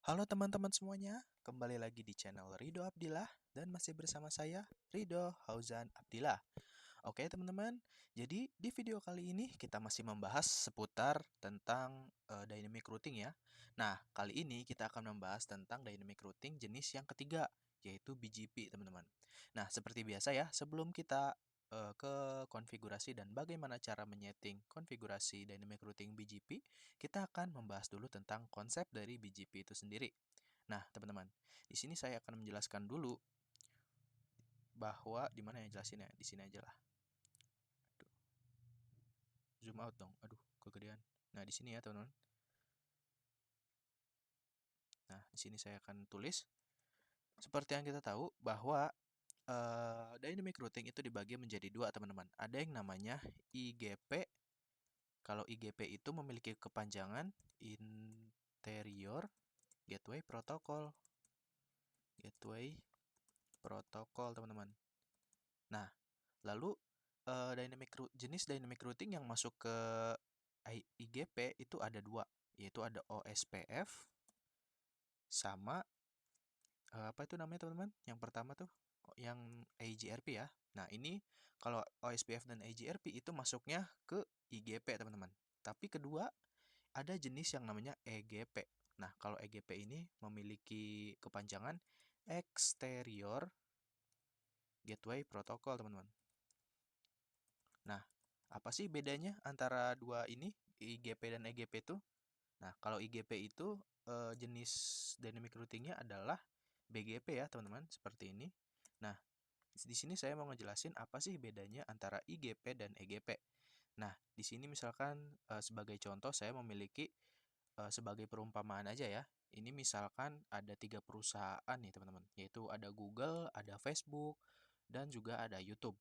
Halo teman-teman semuanya, kembali lagi di channel Rido Abdillah dan masih bersama saya Rido Hauzan Abdillah. Oke teman-teman, jadi di video kali ini kita masih membahas seputar tentang dynamic routing ya. Nah, kali ini kita akan membahas tentang dynamic routing jenis yang ketiga, yaitu BGP teman-teman. Nah, seperti biasa ya, sebelum kita ke konfigurasi dan bagaimana cara menyeting konfigurasi dynamic routing BGP, kita akan membahas dulu tentang konsep dari BGP itu sendiri. Nah, teman-teman, di sini saya akan menjelaskan dulu bahwa di mana ya jelasin ya, di sini aja lah. Aduh, zoom out dong. Aduh, kegedean. Nah, di sini ya, teman-teman. Nah, di sini saya akan tulis seperti yang kita tahu bahwa dynamic routing itu dibagi menjadi dua, teman-teman. Ada yang namanya IGP. Kalau IGP itu memiliki kepanjangan Interior Gateway Protocol. Gateway Protocol, teman-teman. Nah, lalu jenis dynamic routing yang masuk ke IGP itu ada dua, yaitu ada OSPF sama apa itu namanya teman-teman? Yang pertama tuh yang AGRP ya. Nah, ini kalau OSPF dan AGRP itu masuknya ke IGP, teman-teman. Tapi kedua ada jenis yang namanya EGP. Nah, kalau EGP ini memiliki kepanjangan Exterior Gateway Protocol, teman-teman. Nah, apa sih bedanya antara dua ini, IGP dan EGP itu? Nah, kalau IGP itu jenis dynamic routingnya adalah BGP ya, teman-teman, seperti ini. Nah, di sini saya mau ngejelasin apa sih bedanya antara IGP dan EGP. Nah, di sini misalkan sebagai contoh saya memiliki sebagai perumpamaan aja ya. Ini misalkan ada tiga perusahaan nih, teman-teman, yaitu ada Google, ada Facebook, dan juga ada YouTube.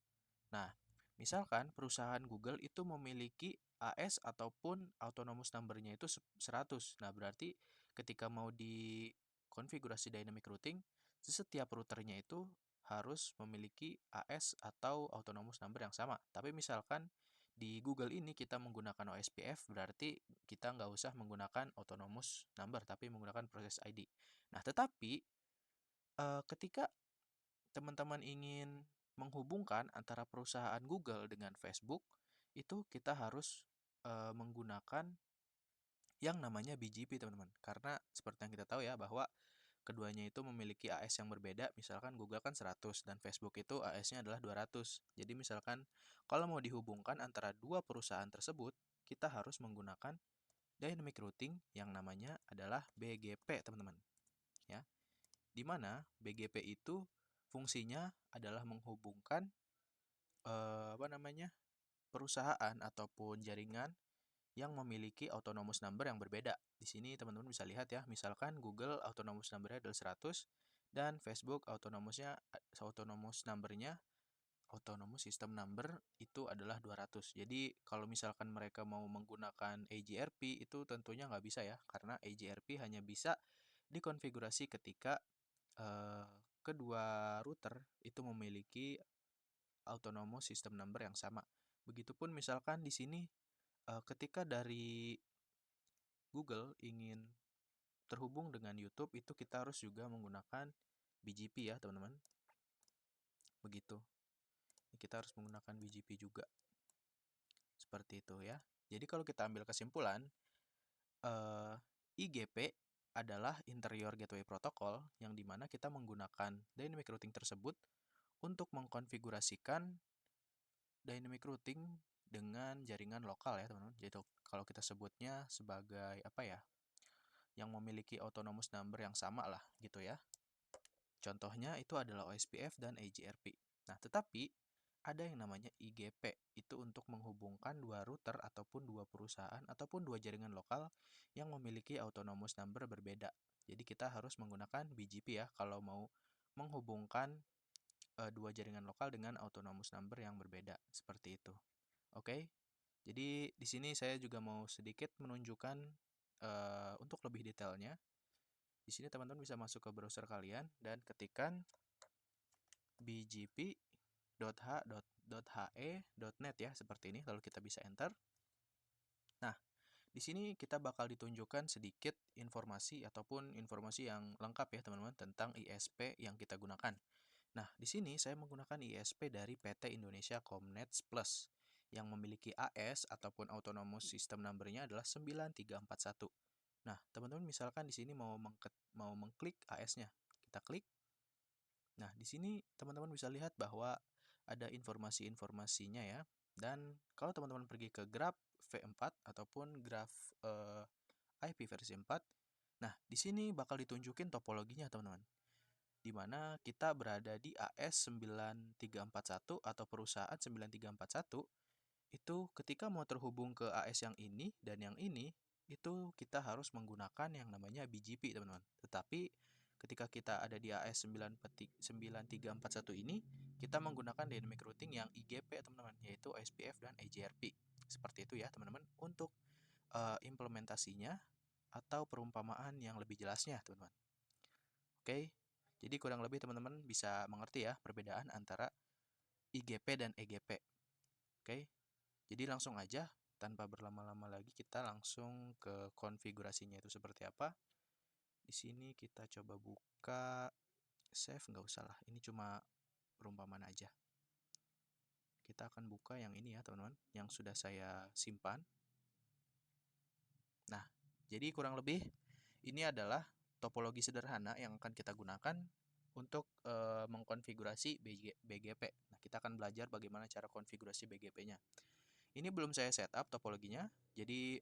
Nah, misalkan perusahaan Google itu memiliki AS ataupun autonomous number-nya itu 100. Nah, berarti ketika mau dikonfigurasi dynamic routing, setiap routernya itu harus memiliki AS atau autonomous number yang sama. Tapi misalkan di Google ini kita menggunakan OSPF, berarti kita nggak usah menggunakan autonomous number, tapi menggunakan process ID. Nah, tetapi ketika teman-teman ingin menghubungkan antara perusahaan Google dengan Facebook, itu kita harus menggunakan yang namanya BGP, teman-teman. Karena seperti yang kita tahu ya, bahwa keduanya itu memiliki AS yang berbeda. Misalkan Google kan 100 dan Facebook itu AS-nya adalah 200. Jadi misalkan kalau mau dihubungkan antara dua perusahaan tersebut, kita harus menggunakan dynamic routing yang namanya adalah BGP, teman-teman. Ya, di mana BGP itu fungsinya adalah menghubungkan apa namanya perusahaan ataupun jaringan yang memiliki autonomous number yang berbeda. Di sini teman-teman bisa lihat ya, misalkan Google autonomous number-nya adalah 100 dan Facebook autonomous number-nya autonomous system number itu adalah 200. Jadi kalau misalkan mereka mau menggunakan AGRP itu tentunya nggak bisa ya, karena AGRP hanya bisa dikonfigurasi ketika kedua router itu memiliki autonomous system number yang sama. Begitupun misalkan di sini ketika dari Google ingin terhubung dengan YouTube itu kita harus juga menggunakan BGP ya, teman-teman. Begitu. Kita harus menggunakan BGP juga. Seperti itu ya. Jadi kalau kita ambil kesimpulan, IGP adalah Interior Gateway Protocol yang dimana kita menggunakan dynamic routing tersebut untuk mengkonfigurasikan dynamic routing dengan jaringan lokal ya, teman-teman. Jadi kalau kita sebutnya sebagai apa ya? Yang memiliki autonomous number yang sama lah gitu ya. Contohnya itu adalah OSPF dan AGRP. Nah, tetapi ada yang namanya IGP, itu untuk menghubungkan dua router ataupun dua perusahaan ataupun dua jaringan lokal yang memiliki autonomous number berbeda. Jadi kita harus menggunakan BGP ya kalau mau menghubungkan dua jaringan lokal dengan autonomous number yang berbeda. Seperti itu. Oke. Jadi di sini saya juga mau sedikit menunjukkan untuk lebih detailnya. Di sini teman-teman bisa masuk ke browser kalian dan ketikkan bgp.h.he.net ya, seperti ini. Lalu kita bisa enter. Nah, Di sini kita bakal ditunjukkan sedikit informasi ataupun informasi yang lengkap ya teman-teman tentang ISP yang kita gunakan. Nah, di sini saya menggunakan ISP dari PT Indonesia Comnets Plus yang memiliki AS ataupun Autonomous System Number-nya adalah 9341. Nah, teman-teman misalkan di sini mau mengklik AS-nya. Kita klik. Nah, di sini teman-teman bisa lihat bahwa ada informasi-informasinya ya. Dan kalau teman-teman pergi ke graf V4 ataupun graf IP versi 4, nah di sini bakal ditunjukin topologinya teman-teman. Di mana kita berada di AS 9341 atau perusahaan 9341, itu ketika mau terhubung ke AS yang ini dan yang ini, itu kita harus menggunakan yang namanya BGP teman-teman. Tetapi ketika kita ada di AS 9341 ini, kita menggunakan dynamic routing yang IGP teman-teman, yaitu SPF dan EGRP. Seperti itu ya teman-teman untuk implementasinya atau perumpamaan yang lebih jelasnya teman-teman. Oke, jadi kurang lebih teman-teman bisa mengerti ya perbedaan antara IGP dan EGP. Oke, jadi langsung aja tanpa berlama-lama lagi kita langsung ke konfigurasinya itu seperti apa. Di sini kita coba buka save, nggak usah lah, ini cuma perumpamaan aja. Kita akan buka yang ini ya teman-teman, yang sudah saya simpan. Nah, jadi kurang lebih ini adalah topologi sederhana yang akan kita gunakan untuk mengkonfigurasi BGP. Nah, kita akan belajar bagaimana cara konfigurasi BGP-nya. Ini belum saya setup topologinya, jadi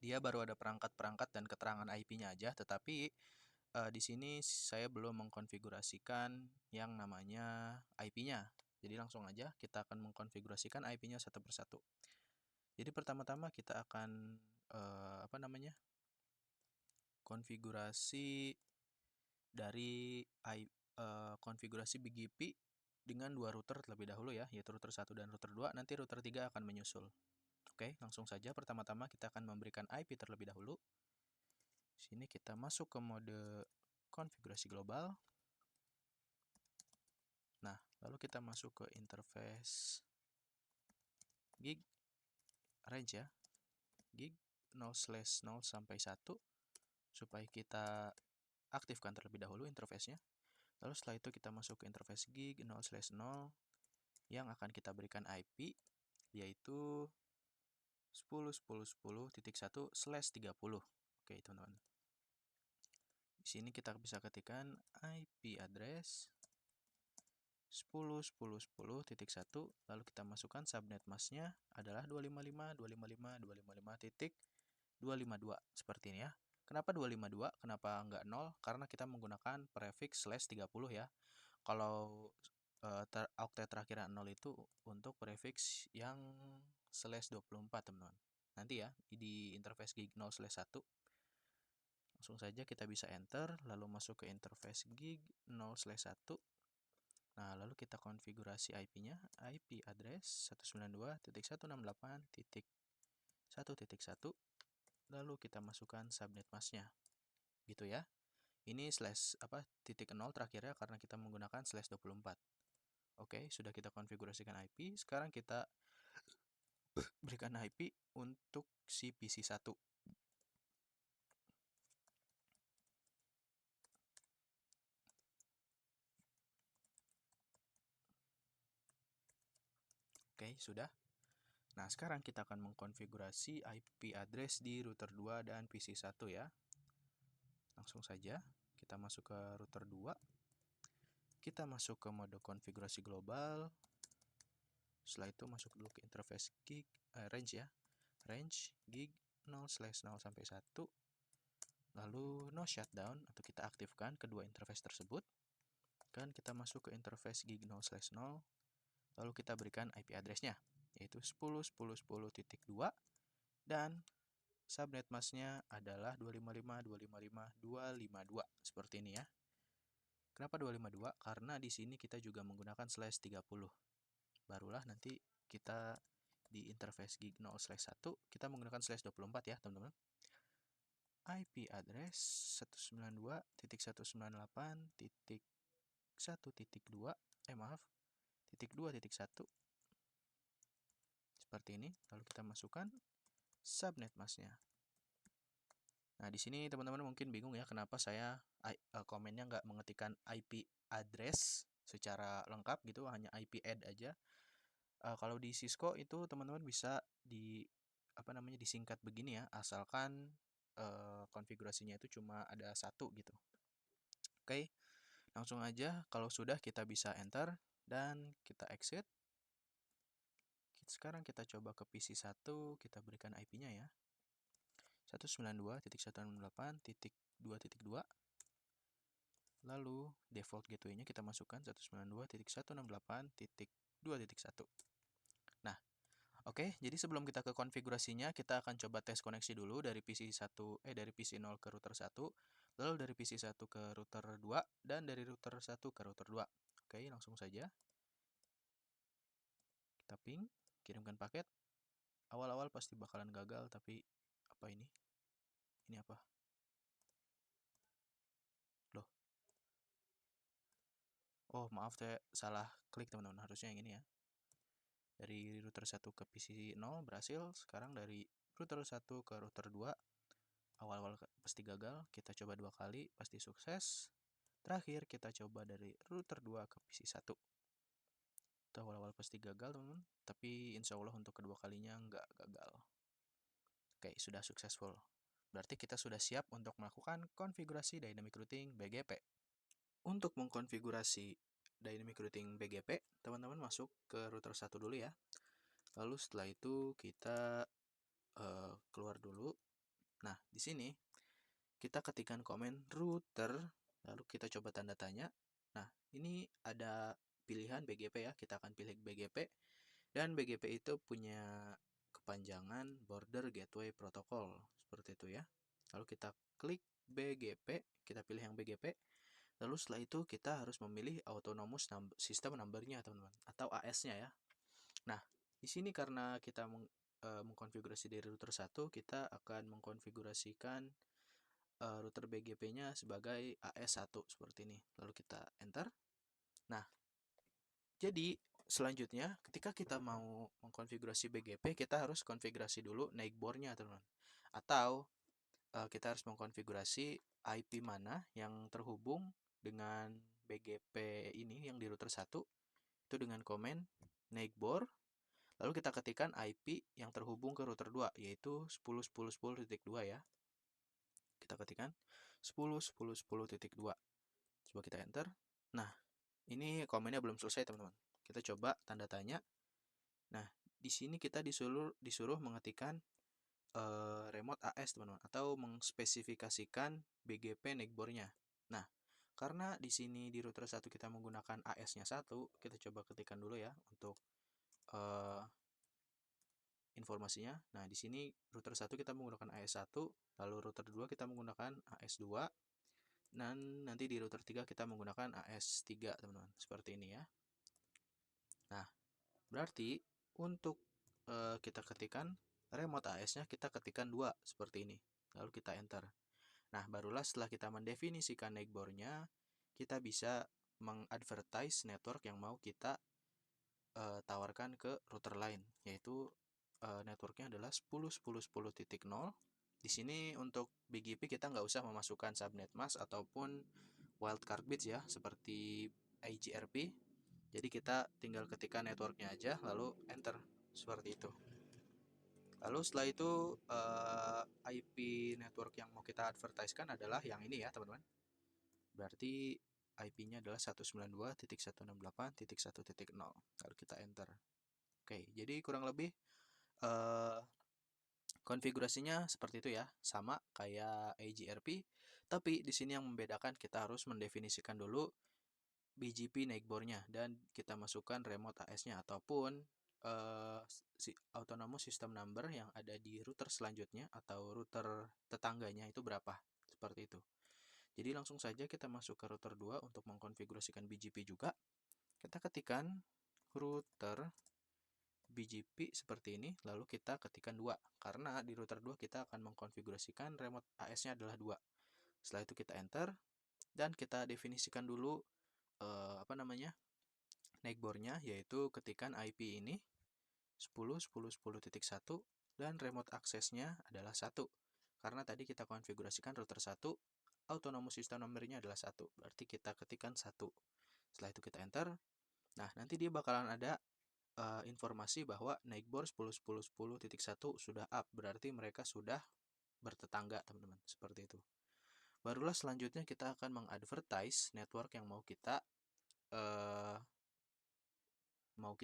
dia baru ada perangkat-perangkat dan keterangan IP-nya aja, tetapi di sini saya belum mengkonfigurasikan yang namanya IP-nya. Jadi langsung aja kita akan mengkonfigurasikan IP-nya satu persatu. Jadi pertama-tama kita akan konfigurasi dari konfigurasi BGP dengan dua router terlebih dahulu ya, yaitu router 1 dan router 2, nanti router 3 akan menyusul. Oke, langsung saja pertama-tama kita akan memberikan IP terlebih dahulu. Sini kita masuk ke mode konfigurasi global. Nah, lalu kita masuk ke interface gig range ya. Gig 0/0 sampai 1 supaya kita aktifkan terlebih dahulu interface-nya. Lalu setelah itu kita masuk ke interface gig 0/0 yang akan kita berikan IP yaitu 10.10.10.1/30. Oke, teman-teman. Di sini kita bisa ketikkan IP address 10.10.10.1, lalu kita masukkan subnet masknya adalah 255.255.255.252 seperti ini ya. Kenapa 252? Kenapa enggak 0? Karena kita menggunakan prefix /30 ya. Kalau oktet terakhir 0 itu untuk prefix yang /24 teman-teman. Nanti ya di interface gig 0/1. Langsung saja kita bisa enter, lalu masuk ke interface gig 0/1. Nah, lalu kita konfigurasi IP-nya, IP address 192.168.1.1, lalu kita masukkan subnet masknya. Gitu ya. Ini titik 0 terakhirnya karena kita menggunakan /24. Oke, sudah kita konfigurasikan IP. Sekarang kita berikan IP untuk si PC1. Oke, sudah. Nah, sekarang kita akan mengkonfigurasi IP address di router 2 dan PC1 ya. Langsung saja kita masuk ke router 2. Kita masuk ke mode konfigurasi global. Setelah itu masuk dulu ke interface gig range ya. Range gig 0/0 sampai 1. Lalu no shutdown atau kita aktifkan kedua interface tersebut. Dan kita masuk ke interface gig 0/0. Lalu kita berikan IP address-nya yaitu 10.10.10.2 dan subnet masknya adalah 255.255.252 seperti ini ya. Kenapa 252? Karena di sini kita juga menggunakan /30. Barulah nanti kita di interface gig 0/1 kita menggunakan /24 ya, teman-teman. IP address 192.198.1.2 titik 2.1 seperti ini. Lalu kita masukkan subnet masknya. Nah, di sini teman-teman mungkin bingung ya kenapa saya komennya nggak mengetikkan IP address secara lengkap gitu, hanya IP add aja. Kalau di Cisco itu teman-teman bisa disingkat begini ya, asalkan konfigurasinya itu cuma ada satu gitu. Oke, langsung aja kalau sudah kita bisa enter dan kita exit. Sekarang kita coba ke PC 1, kita berikan IP-nya ya. 192.168.2.2. Lalu default gateway-nya kita masukkan 192.168.2.1. Nah, oke, jadi sebelum kita ke konfigurasinya, kita akan coba tes koneksi dulu dari PC 0 ke router 1, lalu dari PC 1 ke router 2, dan dari router 1 ke router 2. Oke, langsung saja. Kita ping, kirimkan paket. Awal-awal pasti bakalan gagal, tapi apa ini? Ini apa? Loh. Oh, maaf, saya salah klik teman-teman. Harusnya yang ini ya. Dari router 1 ke PC 0 berhasil. Sekarang dari router 1 ke router 2, awal-awal pasti gagal. Kita coba 2 kali, pasti sukses. Terakhir, kita coba dari router 2 ke PC 1. Itu awal-awal pasti gagal, teman-teman. Tapi insya Allah untuk kedua kalinya nggak gagal. Oke, sudah successful. Berarti kita sudah siap untuk melakukan konfigurasi Dynamic Routing BGP. Untuk mengkonfigurasi Dynamic Routing BGP, teman-teman masuk ke router 1 dulu ya. Lalu setelah itu kita keluar dulu. Nah, di sini kita ketikkan komen router, lalu kita coba tanda tanya. Nah, ini ada pilihan BGP ya, kita akan pilih BGP. Dan BGP itu punya kepanjangan Border Gateway Protocol, seperti itu ya. Lalu kita klik BGP, kita pilih yang BGP. Lalu setelah itu kita harus memilih Autonomous System Number-nya teman-teman, atau AS-nya ya. Nah, di sini karena kita mengkonfigurasi dari router 1, kita akan mengkonfigurasikan router BGP-nya sebagai AS1 seperti ini. Lalu kita enter. Nah, jadi selanjutnya ketika kita mau mengkonfigurasi BGP, kita harus konfigurasi dulu neighbor-nya teman-teman. Atau kita harus mengkonfigurasi IP mana yang terhubung dengan BGP ini yang di router 1 itu dengan komen neighbor. Lalu kita ketikkan IP yang terhubung ke router 2 yaitu 10.10.10.2 ya. Kita ketikkan 10.10.10.2. Coba kita enter. Nah, ini komennya belum selesai teman-teman. Kita coba tanda tanya. Nah, di sini kita disuruh mengetikkan remote AS teman-teman, atau mengspesifikasikan BGP neighbor-nya. Nah, karena di sini di router 1 kita menggunakan AS-nya 1, kita coba ketikkan dulu ya untuk informasinya. Nah, di sini router 1 kita menggunakan AS1, lalu router 2 kita menggunakan AS2, dan nanti di router 3 kita menggunakan AS3 teman-teman. Seperti ini ya. Nah, berarti untuk kita ketikkan remote AS-nya, kita ketikkan 2 seperti ini. Lalu kita enter. Nah, barulah setelah kita mendefinisikan neighbor-nya, kita bisa mengadvertise network yang mau kita tawarkan ke router lain, yaitu networknya adalah 10.10.10.0. Di sini untuk BGP kita nggak usah memasukkan subnet mask ataupun wildcard bits ya, seperti IGRP. Jadi kita tinggal ketikkan networknya aja, lalu enter, seperti itu. Lalu setelah itu IP network yang mau kita advertisekan adalah yang ini ya teman-teman. Berarti IP-nya adalah 192.168.1.0. Lalu kita enter. Oke, jadi kurang lebih konfigurasinya seperti itu ya, sama kayak AGRP. Tapi di sini yang membedakan kita harus mendefinisikan dulu BGP neighbor-nya dan kita masukkan remote AS-nya ataupun autonomous system number yang ada di router selanjutnya atau router tetangganya itu berapa, seperti itu. Jadi langsung saja kita masuk ke router 2 untuk mengkonfigurasikan BGP juga. Kita ketikkan router BGP seperti ini, lalu kita ketikkan 2 karena di router 2 kita akan mengkonfigurasikan remote AS-nya adalah 2. Setelah itu kita enter dan kita definisikan dulu neighbor-nya, yaitu ketikan IP ini 10.10.10.1 dan remote aksesnya adalah 1. Karena tadi kita konfigurasikan router 1, autonomous system number-nya adalah 1. Berarti kita ketikkan 1. Setelah itu kita enter. Nah, nanti dia bakalan ada informasi bahwa Neighbor 10.10.10.1 sudah up. Berarti mereka sudah bertetangga, teman-teman. Seperti itu. Barulah selanjutnya kita akan mengadvertise network yang mau kita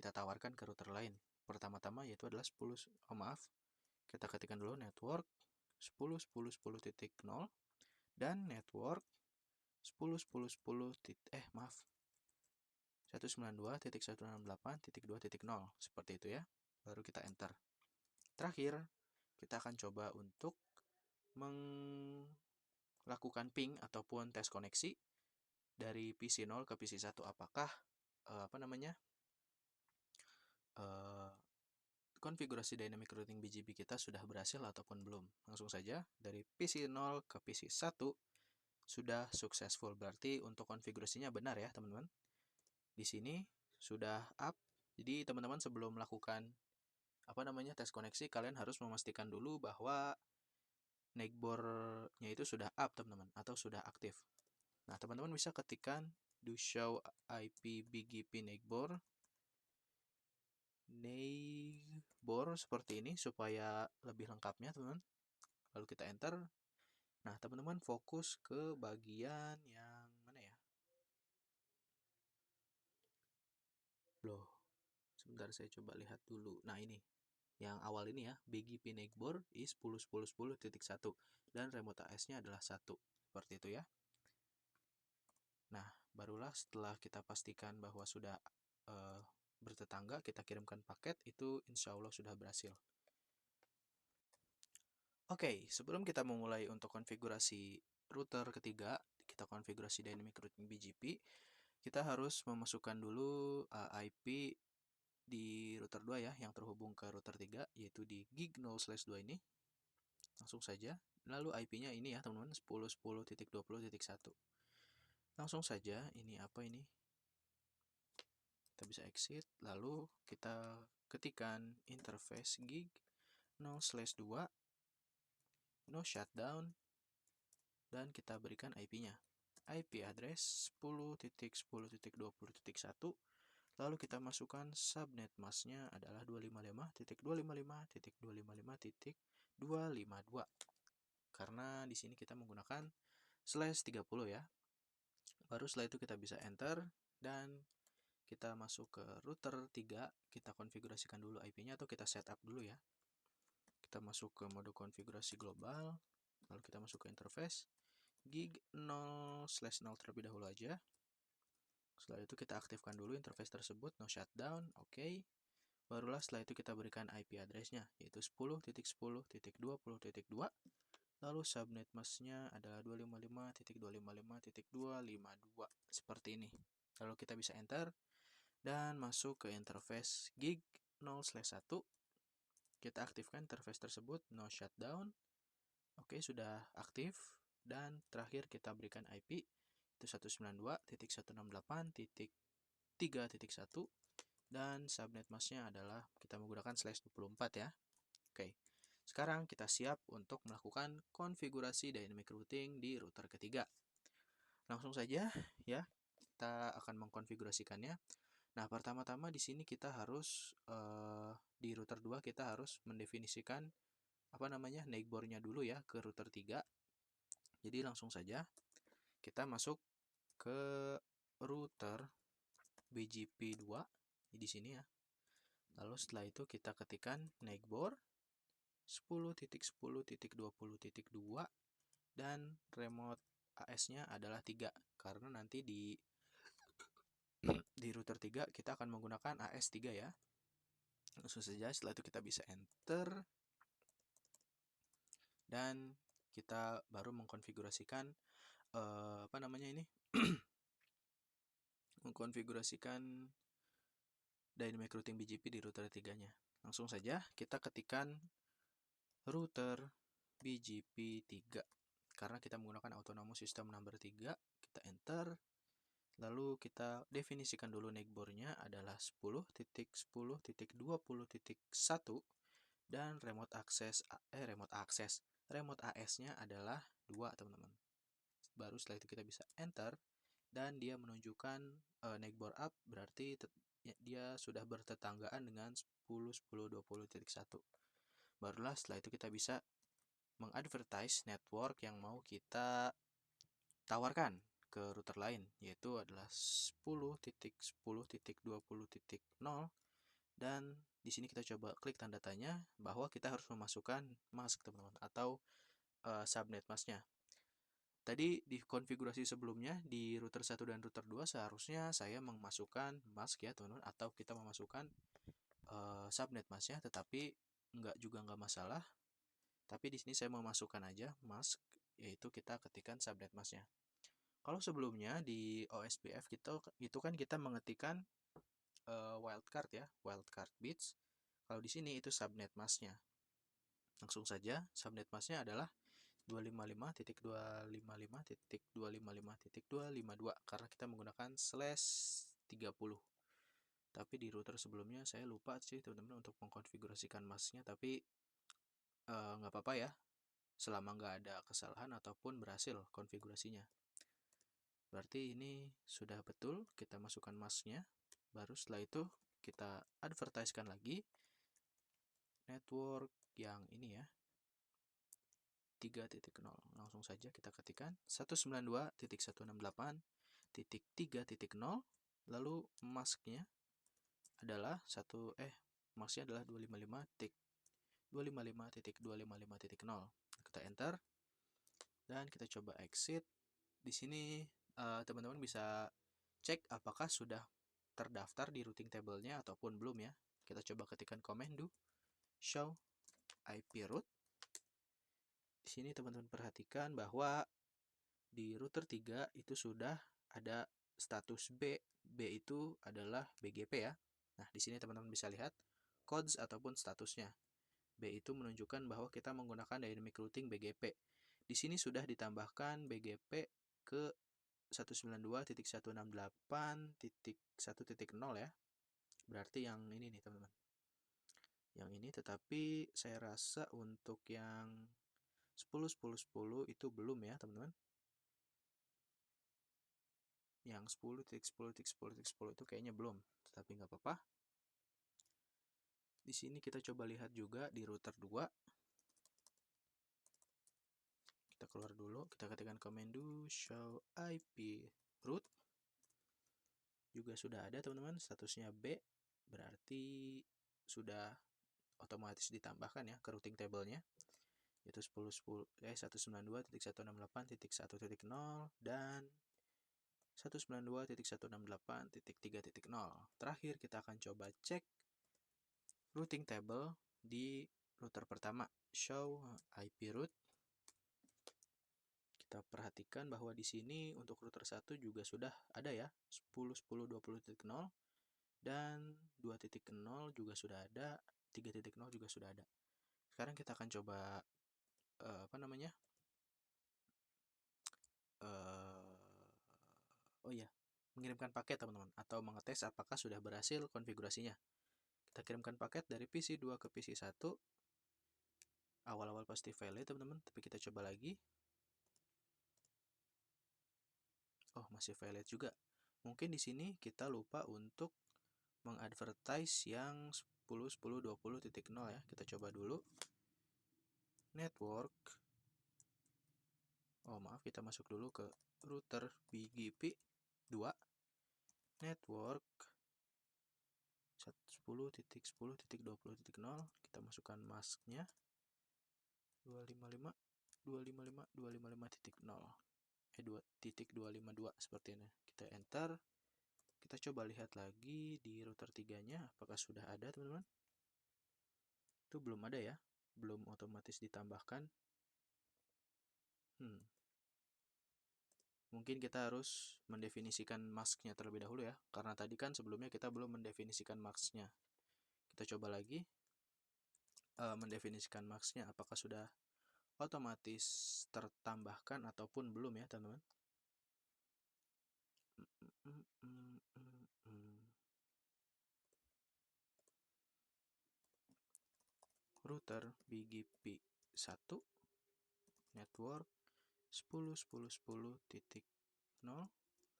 tawarkan ke router lain. Pertama-tama yaitu adalah 10, kita ketikkan dulu network 10.10.10.0 dan network 192.168.2.0 seperti itu ya. Baru kita enter. Terakhir, kita akan coba untuk melakukan ping ataupun tes koneksi dari PC 0 ke PC 1. Apakah konfigurasi dynamic routing BGP kita sudah berhasil ataupun belum. Langsung saja dari PC 0 ke PC 1 sudah successful. Berarti untuk konfigurasinya benar ya, teman-teman. Di sini sudah up. Jadi teman-teman sebelum melakukan tes koneksi, kalian harus memastikan dulu bahwa neighbor-nya itu sudah up, teman-teman, atau sudah aktif. Nah, teman-teman bisa ketikkan do show IP BGP neighbor seperti ini supaya lebih lengkapnya, teman-teman. Lalu kita enter. Nah, teman-teman fokus ke bagian yang mana ya? Loh, sebentar saya coba lihat dulu. Nah, ini. Yang awal ini ya, BGP neighbor is 10.10.10.1 dan remote AS-nya adalah 1. Seperti itu ya. Nah, barulah setelah kita pastikan bahwa sudah bertetangga, kita kirimkan paket, itu insya Allah sudah berhasil. Oke, sebelum kita memulai untuk konfigurasi router ketiga, kita konfigurasi dynamic routing BGP, kita harus memasukkan dulu IP di router 2 ya, yang terhubung ke router 3, yaitu di gig 0/2 ini. Langsung saja. Lalu IP-nya ini ya, teman-teman, 10.10.20.1. Langsung saja, ini apa ini? Kita bisa exit, lalu kita ketikkan interface gig 0/2, no shutdown, dan kita berikan IP-nya. IP address 10.10.20.1. Lalu kita masukkan subnet masknya adalah 255.255.255.252. Karena di sini kita menggunakan /30 ya. Baru setelah itu kita bisa enter dan kita masuk ke router 3, kita konfigurasikan dulu IP-nya atau kita setup dulu ya. Kita masuk ke mode konfigurasi global, lalu kita masuk ke interface gig 0/0 terlebih dahulu aja. Setelah itu kita aktifkan dulu interface tersebut, no shutdown, oke. Barulah setelah itu kita berikan IP address-nya, yaitu 10.10.20.2. Lalu subnet masknya adalah 255.255.252. Seperti ini. Lalu kita bisa enter dan masuk ke interface gig 0/1. Kita aktifkan interface tersebut, no shutdown. Oke, sudah aktif. Dan terakhir kita berikan IP, itu 192.168.3.1 dan subnet masknya adalah kita menggunakan /24 ya. Oke, sekarang kita siap untuk melakukan konfigurasi dynamic routing di router ketiga. Langsung saja ya, kita akan mengkonfigurasikannya. Nah, pertama-tama di sini kita harus di router 2 kita harus mendefinisikan neighbor-nya dulu ya ke router 3. Jadi langsung saja kita masuk ke router BGP 2 di sini ya. Lalu setelah itu kita ketikkan neighbor 10.10.20.2 dan remote AS-nya adalah 3 karena nanti di router 3 kita akan menggunakan AS3 ya. Langsung saja setelah itu kita bisa enter dan kita baru mengkonfigurasikan mengkonfigurasikan dynamic routing BGP di router 3-nya. Langsung saja kita ketikkan router BGP 3 karena kita menggunakan autonomous system number 3, kita enter. Lalu kita definisikan dulu neighbor-nya adalah 10.10.20.1 Dan remote AS-nya adalah 2, teman-teman. Baru setelah itu kita bisa enter dan dia menunjukkan neighbor up, berarti dia sudah bertetanggaan dengan 10.10.20.1. Barulah setelah itu kita bisa mengadvertise network yang mau kita tawarkan ke router lain, yaitu adalah 10.10.20.0. Dan di sini kita coba klik tanda tanya bahwa kita harus memasukkan mask, teman-teman, atau subnet masknya. Tadi di konfigurasi sebelumnya di router 1 dan router 2 seharusnya saya memasukkan mask ya, teman-teman, atau kita memasukkan subnet masknya, tetapi nggak masalah. Tapi di sini saya memasukkan aja mask, yaitu kita ketikkan subnet masknya. Kalau sebelumnya di OSPF itu kan kita mengetikkan wildcard ya, wildcard bits. Kalau di sini itu subnet masknya. Langsung saja subnet masknya adalah 255.255.255.252 karena kita menggunakan /30. Tapi di router sebelumnya saya lupa sih, teman-teman, untuk mengkonfigurasikan masknya, tapi nggak apa-apa ya, selama nggak ada kesalahan ataupun berhasil konfigurasinya. Berarti ini sudah betul, kita masukkan masknya. Baru setelah itu kita advertisekan lagi network yang ini ya, 3.0. Langsung saja kita ketikkan 192.168.3.0, lalu masknya adalah masknya adalah 255.255.255.0. Kita enter dan kita coba exit. Di sini teman-teman bisa cek apakah sudah terdaftar di routing table-nya ataupun belum ya. Kita coba ketikkan komando show IP route. Di sini teman-teman perhatikan bahwa di router 3 itu sudah ada status B. B itu adalah BGP ya. Nah, di sini teman-teman bisa lihat codes ataupun statusnya. B itu menunjukkan bahwa kita menggunakan dynamic routing BGP. Di sini sudah ditambahkan BGP ke 192.168.1.0 ya. Berarti yang ini nih, teman-teman. Yang ini, tetapi saya rasa untuk yang 10.10.10 itu belum ya, teman-teman. Yang 10.10.10.10 itu kayaknya belum, tetapi nggak apa-apa. Di sini kita coba lihat juga di router 2. Kita keluar dulu, kita ketikkan komando show IP route. Juga sudah ada, teman-teman, statusnya B, berarti sudah otomatis ditambahkan ya ke routing table-nya, yaitu 192.168.1.0 dan 192.168.3.0. Terakhir kita akan coba cek routing table di router pertama, show IP route. Kita perhatikan bahwa di sini untuk router 1 juga sudah ada ya, 10.10.20.0 dan 2.0 juga sudah ada, 3.0 juga sudah ada. Sekarang kita akan coba mengirimkan paket, teman-teman, atau mengetes apakah sudah berhasil konfigurasinya. Kita kirimkan paket dari PC 2 ke PC 1. Awal-awal pasti fail ya, teman-teman, tapi kita coba lagi. Oh, masih valid juga. Mungkin di sini kita lupa untuk mengadvertise yang 10.10.20.0 ya. Kita coba dulu. Network. Oh, maaf, kita masuk dulu ke router BGP 2. Network 10.10.20.0. Kita masukkan masknya 255.255.255.0. 2.252 seperti ini. Kita enter. Kita coba lihat lagi di router 3-nya apakah sudah ada, teman-teman. Itu belum ada ya, belum otomatis ditambahkan. Mungkin kita harus mendefinisikan masknya terlebih dahulu ya, karena tadi kan sebelumnya kita belum mendefinisikan masknya. Kita coba lagi mendefinisikan masknya apakah sudah otomatis tertambahkan ataupun belum ya, teman-teman. router BGP 1 network 10.10.10.0,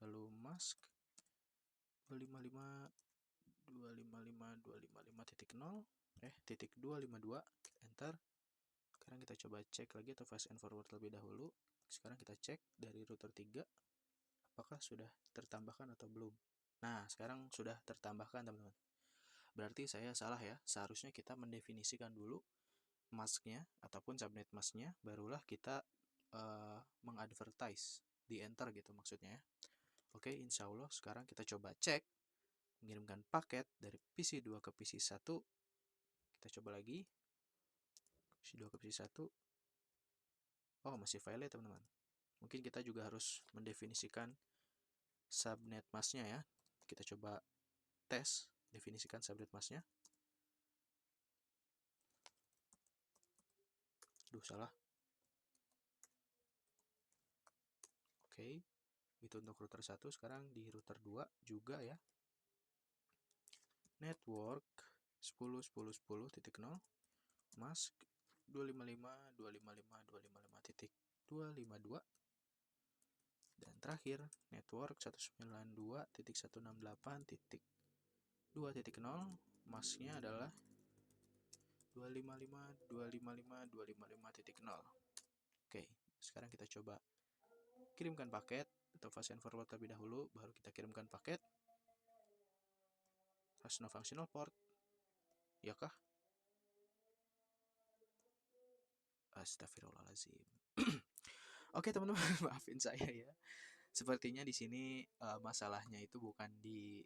lalu mask 255.255.255.0 titik 252, enter. Sekarang kita coba cek lagi atau fast and forward lebih dahulu. Sekarang kita cek dari router 3 apakah sudah tertambahkan atau belum. Nah, sekarang sudah tertambahkan, teman-teman. Berarti saya salah ya. Seharusnya kita mendefinisikan dulu masknya ataupun subnet masknya, barulah kita mengadvertise di enter gitu maksudnya ya. Oke, insya Allah sekarang kita coba cek mengirimkan paket dari PC 2 ke PC 1. Kita coba lagi. PC 2 ke PC 1. Oh, masih valid, teman-teman. Mungkin kita juga harus mendefinisikan subnet masknya ya. Kita coba tes, definisikan subnet masknya. Duh, salah. Oke, itu untuk router 1. Sekarang di router 2 juga ya. Network 10.10.10.0, mask 255.255.255.252, dan terakhir network 192.168.2.0, masknya adalah 255.255.255.0. Oke, sekarang kita coba kirimkan paket atau fast and forward terlebih dahulu, baru kita kirimkan paket. Has no functional port, ya kah? Astagfirullahaladzim. Oke, teman-teman, maafin saya ya. Sepertinya di sini masalahnya itu bukan di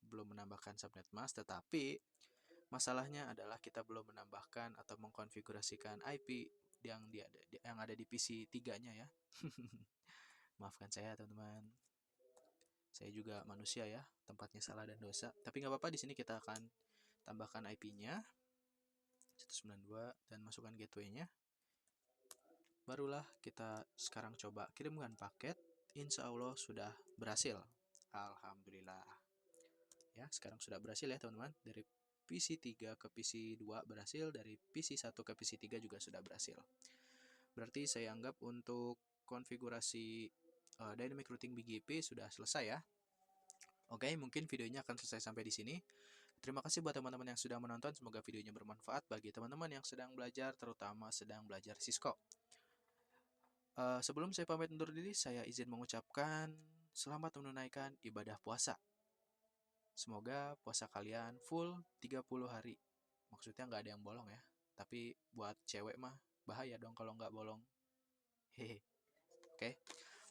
belum menambahkan subnet mask, tetapi masalahnya adalah kita belum menambahkan atau mengkonfigurasikan IP yang ada di PC 3-nya ya. Maafkan saya, teman-teman. Saya juga manusia ya, tempatnya salah dan dosa. Tapi nggak apa-apa, di sini kita akan tambahkan IP-nya 192 dan masukkan gateway-nya. Barulah kita sekarang coba kirimkan paket. Insya Allah sudah berhasil. Alhamdulillah. Ya, sekarang sudah berhasil ya, teman-teman. Dari PC 3 ke PC 2 berhasil, dari PC 1 ke PC 3 juga sudah berhasil. Berarti saya anggap untuk konfigurasi Dynamic Routing BGP sudah selesai ya. Oke, mungkin videonya akan selesai sampai di sini. Terima kasih buat teman-teman yang sudah menonton. Semoga videonya bermanfaat bagi teman-teman yang sedang belajar, terutama sedang belajar Cisco. Sebelum saya pamit undur diri, saya izin mengucapkan selamat menunaikan ibadah puasa. Semoga puasa kalian full 30 hari. Maksudnya nggak ada yang bolong ya. Tapi buat cewek mah bahaya dong kalau nggak bolong. Hehe. Oke.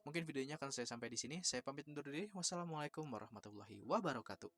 Mungkin videonya akan saya sampai di sini. Saya pamit undur diri. Wassalamualaikum warahmatullahi wabarakatuh.